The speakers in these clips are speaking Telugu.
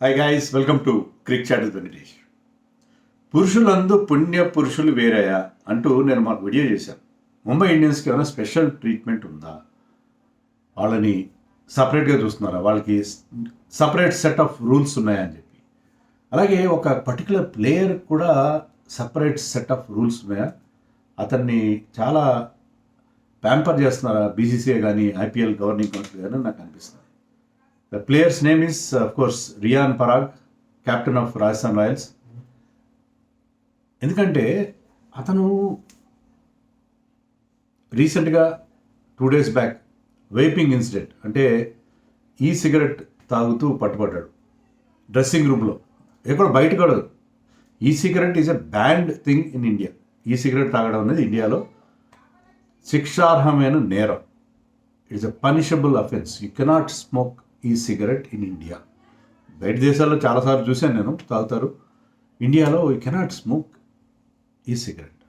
Hi guys, welcome to crick chat with Venkatesh. పురుషులందు పుణ్య పురుషులు వేరయ్యా అంటూ నేను మాకు వీడియో చేశాను. ముంబై ఇండియన్స్కి ఏమైనా స్పెషల్ ట్రీట్మెంట్ ఉందా? వాళ్ళని సపరేట్గా చూస్తున్నారా? వాళ్ళకి సపరేట్ సెట్ ఆఫ్ రూల్స్ ఉన్నాయా అని చెప్పి, అలాగే ఒక పర్టికులర్ ప్లేయర్ కూడా సపరేట్ సెట్ ఆఫ్ రూల్స్ ఉన్నాయా? అతన్ని చాలా ప్యాంపర్ చేస్తున్నారా బీసీసీఐ కానీ ఐపీఎల్ గవర్నింగ్ కౌన్సిల్ కానీ నాకు అనిపిస్తుంది. The player's name is, of course, Riyan Parag, captain of Rajasthan Royals. ఎందుకంటే అతను రీసెంట్గా 2 days బ్యాక్ వేపింగ్ ఇన్సిడెంట్, అంటే ఈ సిగరెట్ తాగుతూ పట్టుబడ్డాడు డ్రెస్సింగ్ రూమ్లో. ఎక్కడ బయట కూడా ఈ cigarette is a band thing in India. ఈ సిగరెట్ తాగడం అనేది ఇండియాలో శిక్షార్హమైన నేరం. It's a punishable offence. You cannot smoke ఈ సిగరెట్ ఇన్ ఇండియా. బయట దేశాల్లో చాలాసార్లు చూశాను నేను, తాగుతారు. ఇండియాలో యూ కెనాట్ స్మోక్ ఈ సిగరెట్.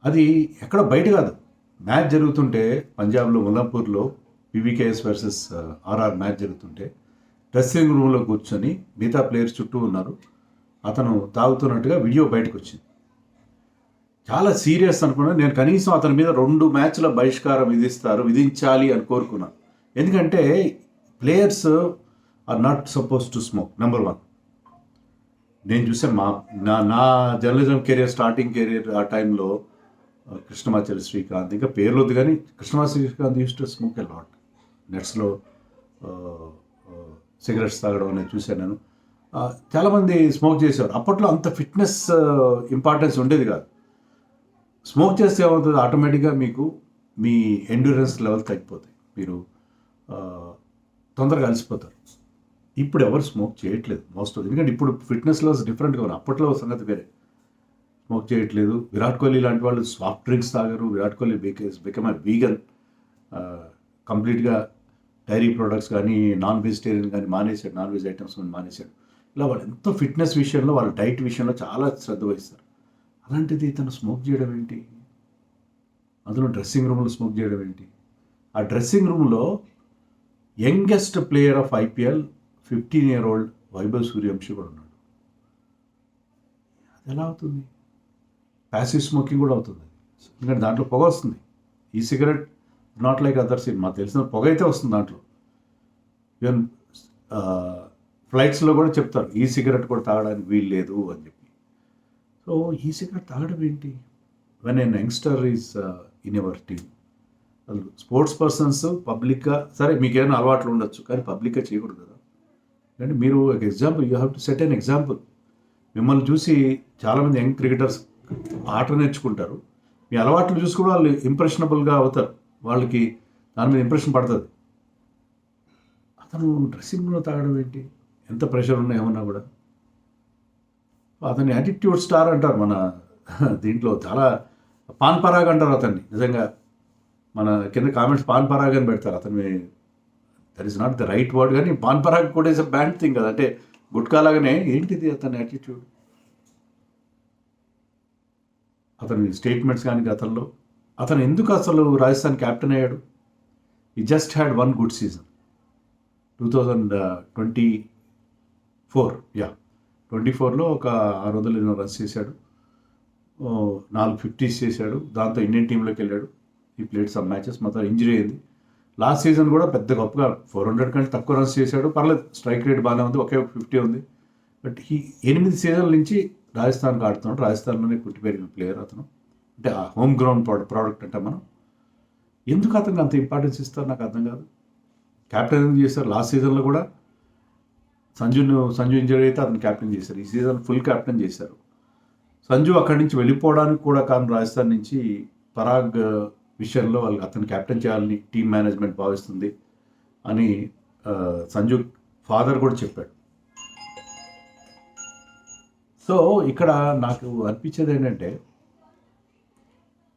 అది ఎక్కడ బయట కాదు, మ్యాచ్ జరుగుతుంటే పంజాబ్లో ముల్లాంపూర్లో పీవీకేఎస్ వర్సెస్ ఆర్ఆర్ మ్యాచ్ జరుగుతుంటే డ్రెస్సింగ్ రూమ్లో కూర్చొని మిగతా ప్లేయర్స్ చుట్టూ ఉన్నారు. అతను తాగుతున్నట్టుగా వీడియో బయటకు వచ్చింది. చాలా సీరియస్ అనుకున్నాను నేను. కనీసం అతని మీద 2 మ్యాచ్ల బహిష్కారం విధించాలి అని కోరుకున్నాను. ఎందుకంటే players are not suppose to smoke. Number 1, నేను చూసాను నా జర్నలిజం కెరియర్, స్టార్టింగ్ కెరియర్ ఆ టైంలో కృష్ణమాచారి శ్రీకాంత్, ఇంకా పేర్లు వద్దు కానీ Krishnamachari Srikanth use to smoke a lot. నెట్స్లో సిగరెట్స్ తాగడం అనేది చూశాను నేను. చాలామంది స్మోక్ చేసేవారు. అప్పట్లో అంత ఫిట్నెస్ ఇంపార్టెన్స్ ఉండేది కాదు. స్మోక్ చేస్తే ఏమవుతుంది, ఆటోమేటిక్గా మీకు మీ ఎండ్యూరెన్స్ లెవెల్ తగ్గిపోతాయి, మీరు తొందరగా అలసిపోతారు. ఇప్పుడు ఎవరు స్మోక్ చేయట్లేదు మోస్ట్. ఎందుకంటే ఇప్పుడు ఫిట్నెస్ లెవెల్స్ డిఫరెంట్గా ఉన్నాయి. అప్పట్లో సంగతి వేరే. స్మోక్ చేయట్లేదు. విరాట్ కోహ్లీ లాంటి వాళ్ళు సాఫ్ట్ డ్రింక్స్ తాగరు. Virat Kohli become a vegan. కంప్లీట్గా డైరీ ప్రొడక్ట్స్ కానీ నాన్ వెజిటేరియన్ కానీ మానేశాడు, నాన్ వెజ్ ఐటమ్స్ కానీ మానేశాడు. ఇలా వాళ్ళు ఎంతో ఫిట్నెస్ విషయంలో, వాళ్ళ డైట్ విషయంలో చాలా శ్రద్ధ వహిస్తారు. అలాంటిది తను స్మోక్ చేయడం ఏంటి? అందులో డ్రెస్సింగ్ రూమ్లో స్మోక్ చేయడం ఏంటి? ఆ డ్రెస్సింగ్ రూమ్లో youngest player of IPL 15-year-old Vaibhav Suryavanshi కూడా ఉన్నాడు. అది ఎలా అవుతుంది? ప్యాసివ్ స్మోకింగ్ కూడా అవుతుంది. ఎందుకంటే దాంట్లో పొగ వస్తుంది. ఈ సిగరెట్ నాట్ లైక్ అదర్స్. మాకు తెలిసిన పొగ అయితే వస్తుంది దాంట్లో. ఈవెన్ ఫ్లైట్స్లో కూడా చెప్తారు ఈ సిగరెట్ కూడా తాగడానికి వీలు లేదు అని చెప్పి. సో ఈ సిగరెట్ తాగడం ఏంటి? When an youngster is in ever team. Sports persons పబ్లిక్గా, సరే మీకేమైనా అలవాట్లు ఉండొచ్చు కానీ పబ్లిక్గా చేయకూడదు కదా. అంటే మీరు ఒక example, you have to set an example. మిమ్మల్ని చూసి చాలామంది యంగ్ క్రికెటర్స్ ఆట నేర్చుకుంటారు. మీ అలవాట్లు చూసి కూడా వాళ్ళు ఇంప్రెషనబుల్గా అవుతారు. వాళ్ళకి దాని మీద ఇంప్రెషన్ పడుతుంది. అతను డ్రెస్సింగ్లో తాగడం ఏంటి? ఎంత ప్రెషర్ ఉన్నా ఏమన్నా కూడా. అతని యాటిట్యూడ్ స్టార్ అంటారు మన దీంట్లో. చాలా పాన్ పరాగ్ అంటారు అతన్ని. నిజంగా మన కింద కామెంట్స్ పాన్ పరాగ్ అని పెడతారు. అతను that is not the right word, కానీ పాన్ పరాగ్ కూడా ఇస్ అ బ్యాండ్ థింగ్ కదా. అంటే గుట్కా లాగానే ఏంటిది అతని యాటిట్యూడ్, అతని స్టేట్మెంట్స్ కానీ గతంలో. అతను ఎందుకు అసలు రాజస్థాన్ క్యాప్టెన్ అయ్యాడు? ఈ జస్ట్ హ్యాడ్ 1 గుడ్ సీజన్ 2024లో ఒక 600 రన్స్ చేశాడు, 4 50s చేశాడు. దాంతో ఇండియన్ టీంలోకి వెళ్ళాడు. ఈ ప్లేడ్ సమ్ మ్యాచెస్, మొత్తం ఇంజరీ అయింది. లాస్ట్ సీజన్ కూడా పెద్ద గొప్పగా 400 కంటే తక్కువ రన్స్ చేశాడు. పర్లేదు, స్ట్రైక్ రేట్ బాగానే ఉంది, ఒకే 50 ఉంది. బట్ ఈ 8 సీజన్ల నుంచి రాజస్థాన్కి ఆడుతున్నాడు. రాజస్థాన్లోనే పుట్టి పెరిగిన ప్లేయర్ అతను. అంటే ఆ హోమ్ గ్రౌండ్ ప్రోడక్ట్ అంటే మనం. ఎందుకు అతనికి అంత ఇంపార్టెన్స్ ఇస్తారు నాకు అర్థం కాదు. క్యాప్టెన్ ఎందుకు చేస్తారు? లాస్ట్ సీజన్లో కూడా సంజు ఇంజరీ అయితే అతను క్యాప్టెన్ చేశారు. ఈ సీజన్ ఫుల్ క్యాప్టెన్ చేశారు. సంజు అక్కడి నుంచి వెళ్ళిపోవడానికి కూడా కారణం రాజస్థాన్ నుంచి పరాగ్ విషయంలో వాళ్ళు అతను క్యాప్టెన్ చేయాలని టీమ్ మేనేజ్మెంట్ భావిస్తుంది అని సంజు ఫాదర్ కూడా చెప్పాడు. సో ఇక్కడ నాకు అనిపించేది ఏంటంటే,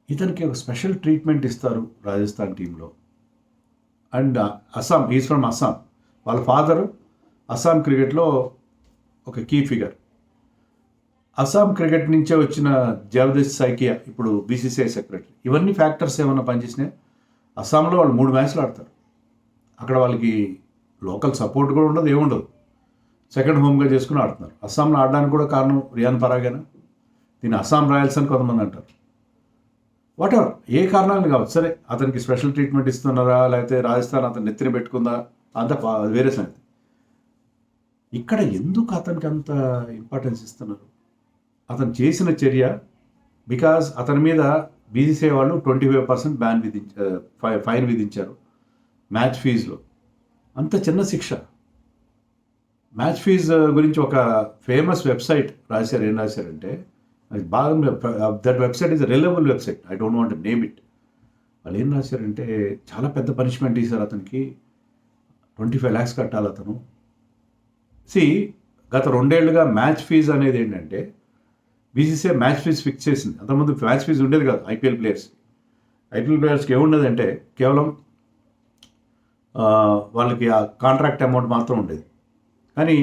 ఇతనికి ఒక స్పెషల్ ట్రీట్మెంట్ ఇస్తారు రాజస్థాన్ టీంలో. And Assam, is from Assam. వాళ్ళ ఫాదరు అస్సాం క్రికెట్లో ఒక కీ ఫిగర్. అస్సాం క్రికెట్ నుంచే వచ్చిన జగదీష్ సైకియా ఇప్పుడు బీసీసీఐ సెక్రటరీ. ఇవన్నీ ఫ్యాక్టర్స్ ఏమైనా పనిచేసినాయి. అస్సాంలో వాళ్ళు 3 మ్యాచ్లు ఆడతారు. అక్కడ వాళ్ళకి లోకల్ సపోర్ట్ కూడా ఉండదు, ఏముండదు. సెకండ్ హోమ్గా చేసుకుని ఆడుతున్నారు. అస్సాంలో ఆడడానికి కూడా కారణం రియాన్ పరాగేనా? దీన్ని అస్సాం రాయల్స్ అని కొంతమంది అంటారు. వాట్ ఎవర్, ఏ కారణాలు కావచ్చు. సరే, అతనికి స్పెషల్ ట్రీట్మెంట్ ఇస్తున్నారా, లేకపోతే రాజస్థాన్ అతను నెత్తిన పెట్టుకుందా, అంత వేరే సంగతి. ఇక్కడ ఎందుకు అతనికి అంత ఇంపార్టెన్స్ ఇస్తున్నారు? అతను చేసిన చర్య, బికాజ్ అతని మీద బీసీసీఐ వాళ్ళు 25% బ్యాన్ ఫైన్ విధించారు మ్యాచ్ ఫీజులో. అంత చిన్న శిక్ష. మ్యాచ్ ఫీజు గురించి ఒక ఫేమస్ వెబ్సైట్ రాశారు. ఏం రాశారంటే, అది బాగా, that website is reliable website, I don't want name it. వాళ్ళు ఏం రాశారంటే, చాలా పెద్ద పనిష్మెంట్ ఇస్తారు అతనికి, 25 lakhs కట్టాలి అతను. గత 2 ఏళ్లుగా మ్యాచ్ ఫీజు అనేది ఏంటంటే, బీసీసీఐ మ్యాచ్ ఫీజు ఫిక్స్ చేసింది. అంతకుముందు మ్యాచ్ ఫీజు ఉండేది కాదు ఐపీఎల్ ప్లేయర్స్కి ఏముండదంటే కేవలం వాళ్ళకి ఆ కాంట్రాక్ట్ అమౌంట్ మాత్రం ఉండేది. కానీ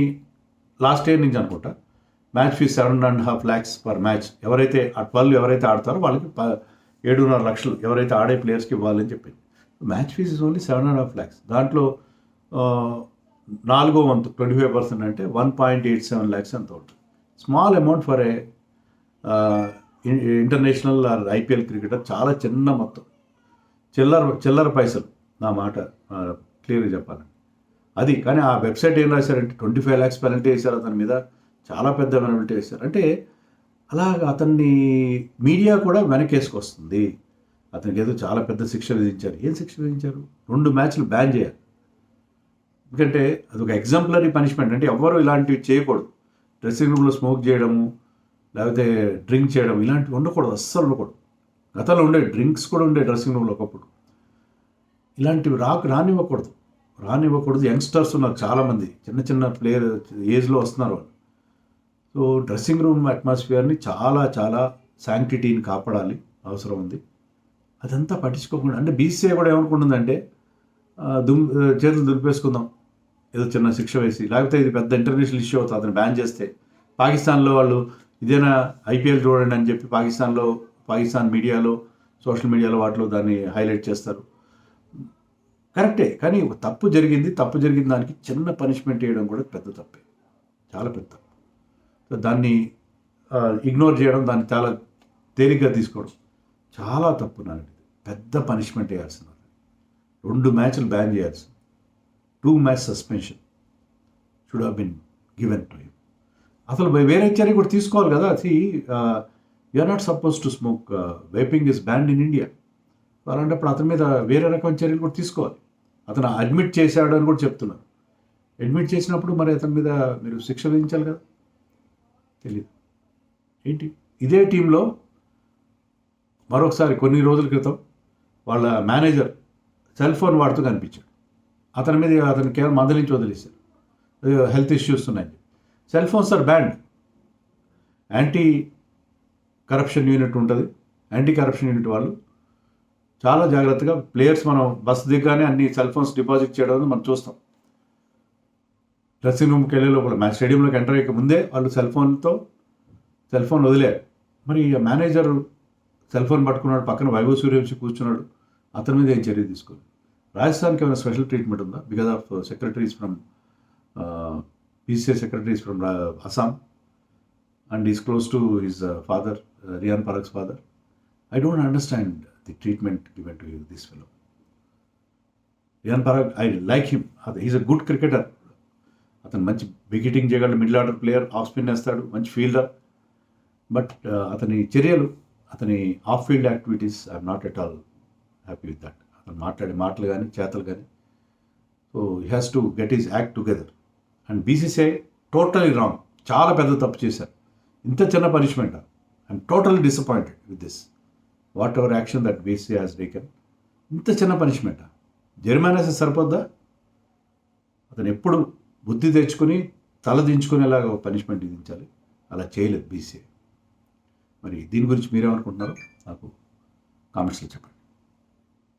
లాస్ట్ ఇయర్ నుంచి అనుకుంటా match fee 7.5 lakhs per match. ఎవరైతే 12 ఎవరైతే ఆడతారో వాళ్ళకి 7.5 lakhs ఎవరైతే ఆడే ప్లేయర్స్కి ఇవ్వాలని చెప్పింది. Match fee is only 7.5 lakhs. దాంట్లో 4వ వంతు 25% అంటే 1.87 lakhs అంత ఉంటుంది. Small amount for a international are IPL cricketer. చాలా చిన్న మొత్తం, చిల్లర పైసలు, నా మాట క్లియర్గా చెప్పాలండి అది. కానీ ఆ వెబ్సైట్ ఏం రాశారంటే 25 lakhs పెనల్టీ వేశారు అతని మీద, చాలా పెద్ద పెనల్టీ వేశారు. అంటే అలాగ అతన్ని మీడియా కూడా వెనకేసుకొస్తుంది. అతనికి ఏదో చాలా పెద్ద శిక్ష విధించారు. ఏం శిక్ష విధించారు? 2 మ్యాచ్లు బ్యాన్ చేయాలి. ఎందుకంటే అదొక ఎగ్జాంపులరీ పనిష్మెంట్. అంటే ఎవ్వరూ ఇలాంటివి చేయకూడదు. డ్రెస్సింగ్ రూమ్లో స్మోక్ చేయడము, లేకపోతే డ్రింక్ చేయడం, ఇలాంటివి ఉండకూడదు, అస్సలు ఉండకూడదు. గతంలో ఉండే డ్రింక్స్ కూడా ఉండే డ్రెస్సింగ్ రూమ్లో ఒకప్పుడు. ఇలాంటివి రానివ్వకూడదు. యంగ్స్టర్స్ ఉన్నారు చాలామంది, చిన్న ప్లేయర్ ఏజ్లో వస్తున్నారు వాళ్ళు. సో డ్రెస్సింగ్ రూమ్ అట్మాస్ఫియర్ని చాలా శాంక్టిటీని కాపాడాలి, అవసరం ఉంది. అదంతా పట్టించుకోకుండా, అంటే బీసీసీఐ కూడా ఏమనుకుంటుందంటే, చేతులు దులిపేసుకుందాం ఏదో చిన్న శిక్ష వేసి, లేకపోతే ఇది పెద్ద ఇంటర్నేషనల్ ఇష్యూ అవుతుంది అతను బ్యాన్ చేస్తే. పాకిస్తాన్లో వాళ్ళు ఇదేనా ఐపీఎల్ చూడండి అని చెప్పి పాకిస్తాన్ మీడియాలో, సోషల్ మీడియాలో వాటిలో దాన్ని హైలైట్ చేస్తారు. కరెక్టే, కానీ తప్పు జరిగిన దానికి చిన్న పనిష్మెంట్ వేయడం కూడా పెద్ద తప్పే, చాలా పెద్ద తప్పు. సో దాన్ని ఇగ్నోర్ చేయడం, దాన్ని చాలా తేలిగ్గా తీసుకోవడం చాలా తప్పు. నాకు పెద్ద పనిష్మెంట్ వేయాల్సింది, 2 మ్యాచ్లు బ్యాన్ చేయాల్సింది, 2 match suspension should have been given to him. అసలు వేరే చర్య కూడా తీసుకోవాలి కదా. You are not suppose to smoke, vaping is banned in India. అలాంటప్పుడు అతని మీద వేరే రకమైన చర్యలు కూడా తీసుకోవాలి. అతను అడ్మిట్ చేశాడు అని కూడా చెప్తున్నారు. అడ్మిట్ చేసినప్పుడు మరి అతని మీద మీరు శిక్ష విధించాలి కదా. తెలియదు ఏంటి. ఇదే టీంలో మరొకసారి కొన్ని రోజుల క్రితం వాళ్ళ మేనేజర్ సెల్ ఫోన్ వాడుతూ కనిపించాడు. అతను కేవలం మందలించి వదిలేశారు, హెల్త్ ఇష్యూస్ ఉన్నాయి. Cell phones are banned. Anti corruption unit ఉంటుంది, యాంటీ కరప్షన్ యూనిట్ వాళ్ళు చాలా జాగ్రత్తగా, ప్లేయర్స్ మనం బస్ దిగ్గానే అన్ని సెల్ ఫోన్స్ డిపాజిట్ చేయడం మనం చూస్తాం. డ్రెస్సింగ్ రూమ్కి వెళ్ళే లోపల, మ్యాచ్ స్టేడియంలోకి ఎంటర్ అయ్యే ముందే వాళ్ళు సెల్ ఫోన్ వదిలేరు. మరి మేనేజర్ సెల్ ఫోన్ పట్టుకున్నాడు, పక్కన వైభవ్ సూర్యవంశీ కూర్చున్నాడు, అతని మీద ఏం చర్య తీసుకోవాలి? రాజస్థాన్కి ఏమైనా స్పెషల్ ట్రీట్మెంట్ ఉందా because of secretaries from BCCI secretaries from Assam and is close to his father, Riyan Parag's father? I don't understand the treatment given to this fellow. Riyan Parag, I like him. He's a good cricketer. అతను మంచి బిగ్ హిట్టింగ్ చేయగలడు, middle order player, of spin వేస్తాడు, మంచి ఫీల్డర్. బట్ అతని చర్యలు, అతని of field activities, I'm not at all happy with that. అతను మాట్లాడే మాటలు కానీ చేతలు కానీ. So he has to get is act together. And BCCI totally wrong, చాలా పెద్ద తప్పు చేశారు. ఇంత చిన్న punishment. I'm totally disappointed with this what ever action that BCCI has taken. ఇంత చిన్న పనిష్మెంట్, జరిమానా సరిపోద్దా? అతను ఎప్పుడు బుద్ధి తెచ్చుకొని తలదించుకునేలాగా ఒక పనిష్మెంట్ విధించాలి. అలా చేయలేదు బీసీసీఐ. మరి దీని గురించి మీరేమనుకుంటున్నారో నాకు కామెంట్స్లో చెప్పండి.